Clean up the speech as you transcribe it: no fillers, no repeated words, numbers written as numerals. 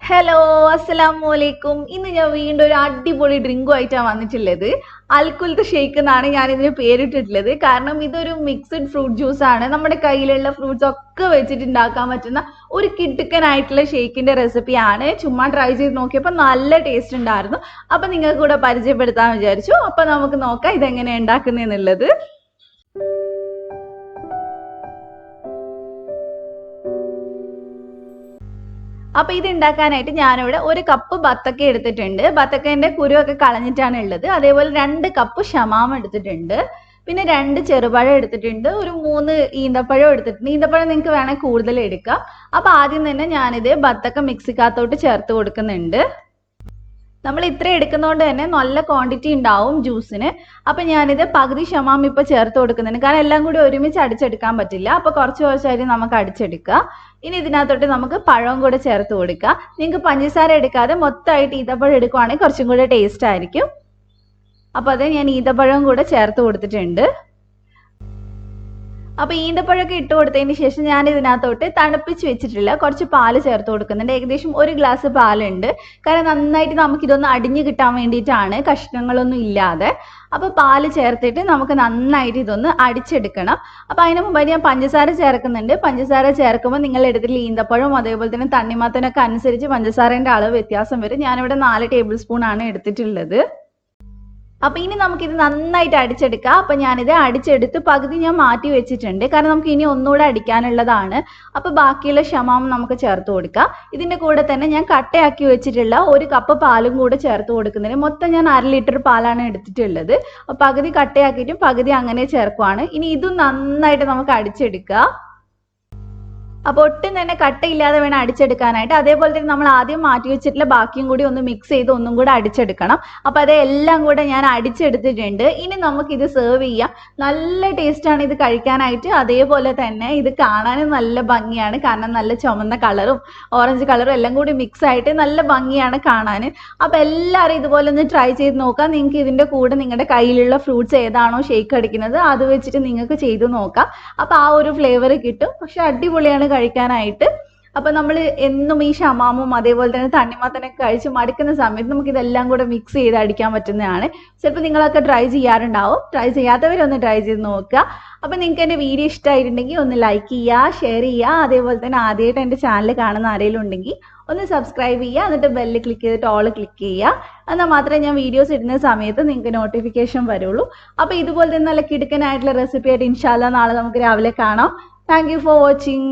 Hello, അസ്സലാമലൈക്കും. ഇന്ന് ഞാൻ വീണ്ടും ഒരു അടിപൊളി ഡ്രിങ്കുമായിട്ടാണ് വന്നിട്ടുള്ളത്. അൽക്കുലത്ത് ഷേക്ക് എന്നാണ് ഞാൻ ഇതിന് പേരിട്ടിട്ടുള്ളത്. കാരണം ഇതൊരു മിക്സഡ് ഫ്രൂട്ട് ജ്യൂസ് ആണ്. നമ്മുടെ കയ്യിലുള്ള ഫ്രൂട്ട്സ് ഒക്കെ വെച്ചിട്ട് ഉണ്ടാക്കാൻ പറ്റുന്ന ഒരു കിടുക്കനായിട്ടുള്ള ഷേക്കിന്റെ റെസിപ്പിയാണ്. ചുമ്മാ ട്രൈ ചെയ്ത് നോക്കിയപ്പോൾ നല്ല ടേസ്റ്റ് ഉണ്ടായിരുന്നു. അപ്പൊ നിങ്ങൾക്ക് കൂടെ പരിചയപ്പെടുത്താൻ വിചാരിച്ചു. അപ്പൊ നമുക്ക് നോക്കാം ഇതെങ്ങനെ ഉണ്ടാക്കുന്നതെന്നുള്ളത്. അപ്പൊ ഇത് ഉണ്ടാക്കാനായിട്ട് ഞാനിവിടെ ഒരു കപ്പ് ബത്തക്ക എടുത്തിട്ടുണ്ട്. ബത്തക്കേന്റെ കുരുവൊക്കെ കളഞ്ഞിട്ടാണ് ഉള്ളത്. അതേപോലെ 2 കപ്പ് ഷമാം എടുത്തിട്ടുണ്ട്. പിന്നെ 2 ചെറുപഴം എടുത്തിട്ടുണ്ട്. ഒരു 3 ഈന്തപ്പഴം എടുത്തിട്ടുണ്ട്. ഈന്തപ്പഴം നിങ്ങൾക്ക് വേണമെങ്കിൽ കൂടുതൽ എടുക്കാം. അപ്പൊ ആദ്യം തന്നെ ഞാനിത് ബത്തക്ക മിക്സിക്കകത്തോട്ട് ചേർത്ത് കൊടുക്കുന്നുണ്ട്. നമ്മൾ ഇത്ര എടുക്കുന്നതുകൊണ്ട് തന്നെ നല്ല ക്വാണ്ടിറ്റി ഉണ്ടാവും ജ്യൂസിന്. അപ്പൊ ഞാനിത് പകുതി ഷമാം ഇപ്പൊ ചേർത്ത് കൊടുക്കുന്നുണ്ട്. കാരണം എല്ലാം കൂടി ഒരുമിച്ച് അടിച്ചെടുക്കാൻ പറ്റില്ല. അപ്പൊ കുറച്ച് കുറച്ചായിട്ട് നമുക്ക് അടിച്ചെടുക്കാം. ഇനി ഇതിനകത്തോട്ട് നമുക്ക് പഴവും കൂടെ ചേർത്ത് കൊടുക്കാം. നിങ്ങൾക്ക് പഞ്ചസാര എടുക്കാതെ മൊത്തമായിട്ട് ഈന്തപ്പഴം എടുക്കുവാണെങ്കിൽ കുറച്ചും കൂടെ ടേസ്റ്റ് ആയിരിക്കും. അപ്പൊ അത് ഞാൻ ഈന്തപ്പഴവും കൂടെ ചേർത്ത് കൊടുത്തിട്ടുണ്ട്. അപ്പൊ ഈന്തപ്പഴമൊക്കെ ഇട്ട് കൊടുത്തതിന് ശേഷം ഞാൻ ഇതിനകത്തോട്ട് തണുപ്പിച്ച് വെച്ചിട്ടില്ല കുറച്ച് പാല് ചേർത്ത് കൊടുക്കുന്നുണ്ട്. ഏകദേശം 1 ഗ്ലാസ് പാലുണ്ട്. കാരണം നന്നായിട്ട് നമുക്കിതൊന്ന് അടിഞ്ഞു കിട്ടാൻ വേണ്ടിയിട്ടാണ്, കഷ്ണങ്ങളൊന്നും ഇല്ലാതെ. അപ്പൊ പാല് ചേർത്തിട്ട് നമുക്ക് നന്നായിട്ട് ഇതൊന്ന് അടിച്ചെടുക്കണം. അപ്പൊ അതിന് മുമ്പായിട്ട് ഞാൻ പഞ്ചസാര ചേർക്കുന്നുണ്ട്. പഞ്ചസാര ചേർക്കുമ്പോൾ നിങ്ങൾ എടുത്തിട്ടുള്ള ഈന്തപ്പഴവും അതേപോലെ തന്നെ തണ്ണിമത്തനൊക്കെ അനുസരിച്ച് പഞ്ചസാരേന്റെ അളവ് വ്യത്യാസം വരും. ഞാനിവിടെ 4 ടേബിൾ സ്പൂൺ ആണ് എടുത്തിട്ടുള്ളത്. അപ്പൊ ഇനി നമുക്കിത് നന്നായിട്ട് അടിച്ചെടുക്കാം. അപ്പൊ ഞാനിത് അടിച്ചെടുത്ത് പകുതി ഞാൻ മാറ്റി വെച്ചിട്ടുണ്ട്. കാരണം നമുക്ക് ഇനി ഒന്നുകൂടെ അടിക്കാനുള്ളതാണ്. അപ്പൊ ബാക്കിയുള്ള ഷമാം നമുക്ക് ചേർത്ത് കൊടുക്കാം. ഇതിന്റെ കൂടെ തന്നെ ഞാൻ കട്ടയാക്കി വെച്ചിട്ടുള്ള 1 കപ്പ് പാലും കൂടെ ചേർത്ത് കൊടുക്കുന്നുണ്ട്. മൊത്തം ഞാൻ 1/2 ലിറ്റർ പാലാണ് എടുത്തിട്ടുള്ളത്. അപ്പൊ പകുതി കട്ടയാക്കിയിട്ടും പകുതി അങ്ങനെ ചേർക്കുവാണ്. ഇനി ഇതും നന്നായിട്ട് നമുക്ക് അടിച്ചെടുക്കാം. അപ്പൊ ഒട്ടും തന്നെ കട്ടയില്ലാതെ വേണം അടിച്ചെടുക്കാനായിട്ട്. അതേപോലെ തന്നെ നമ്മൾ ആദ്യം മാറ്റി വെച്ചിട്ടുള്ള ബാക്കിയും കൂടി ഒന്ന് മിക്സ് ചെയ്ത് ഒന്നും കൂടെ അടിച്ചെടുക്കണം. അപ്പൊ അതെല്ലാം കൂടെ ഞാൻ അടിച്ചെടുത്തിട്ടുണ്ട്. ഇനി നമുക്ക് ഇത് സെർവ് ചെയ്യാം. നല്ല ടേസ്റ്റ് ആണ് ഇത് കഴിക്കാനായിട്ട്. അതേപോലെ തന്നെ ഇത് കാണാനും നല്ല ഭംഗിയാണ്. കാരണം നല്ല ചുമന്ന കളറും ഓറഞ്ച് കളറും എല്ലാം കൂടി മിക്സ് ആയിട്ട് നല്ല ഭംഗിയാണ് കാണാൻ. അപ്പൊ എല്ലാവരും ഇതുപോലെ ഒന്ന് ട്രൈ ചെയ്ത് നോക്കാം. നിങ്ങൾക്ക് ഇതിന്റെ കൂടെ നിങ്ങളുടെ കയ്യിലുള്ള ഫ്രൂട്ട്സ് ഏതാണോ ഷേക്ക് അടിക്കുന്നത് അത് വെച്ചിട്ട് നിങ്ങൾക്ക് ചെയ്ത് നോക്കാം. അപ്പൊ ആ ഒരു ഫ്ലേവർ കിട്ടും. പക്ഷെ അടിപൊളിയാണ് കഴിക്കാനായിട്ട്. അപ്പൊ നമ്മൾ എന്നും ഈ ഷമാമും അതേപോലെ തന്നെ തണ്ണിമത്തനൊക്കെ കഴിച്ച് മടുക്കുന്ന സമയത്ത് നമുക്ക് ഇതെല്ലാം കൂടെ മിക്സ് ചെയ്ത് അടിക്കാൻ പറ്റുന്നതാണ്. ചിലപ്പോൾ നിങ്ങളൊക്കെ ട്രൈ ചെയ്യാറുണ്ടാവും. ട്രൈ ചെയ്യാത്തവരൊന്ന് ട്രൈ ചെയ്ത് നോക്കുക. അപ്പൊ നിങ്ങൾക്ക് എൻ്റെ വീഡിയോ ഇഷ്ടമായിട്ടുണ്ടെങ്കിൽ ഒന്ന് ലൈക്ക് ചെയ്യുക, ഷെയർ ചെയ്യുക. അതേപോലെ തന്നെ ആദ്യമായിട്ട് എൻ്റെ ചാനൽ കാണുന്ന ആരെങ്കിലും ഉണ്ടെങ്കിൽ ഒന്ന് സബ്സ്ക്രൈബ് ചെയ്യുക. എന്നിട്ട് ബെല്ല് ക്ലിക്ക് ചെയ്തിട്ട് ഓൾ ക്ലിക്ക് ചെയ്യുക. എന്നാൽ മാത്രമേ ഞാൻ വീഡിയോസ് ഇടുന്ന സമയത്ത് നിങ്ങൾക്ക് നോട്ടിഫിക്കേഷൻ വരുള്ളൂ. അപ്പൊ ഇതുപോലെ തന്നെ നല്ല കിടുക്കനായിട്ടുള്ള റെസിപ്പി ആയിട്ട് ഇൻഷാല്ലാ നാളെ നമുക്ക് രാവിലെ കാണാം. Thank you for watching.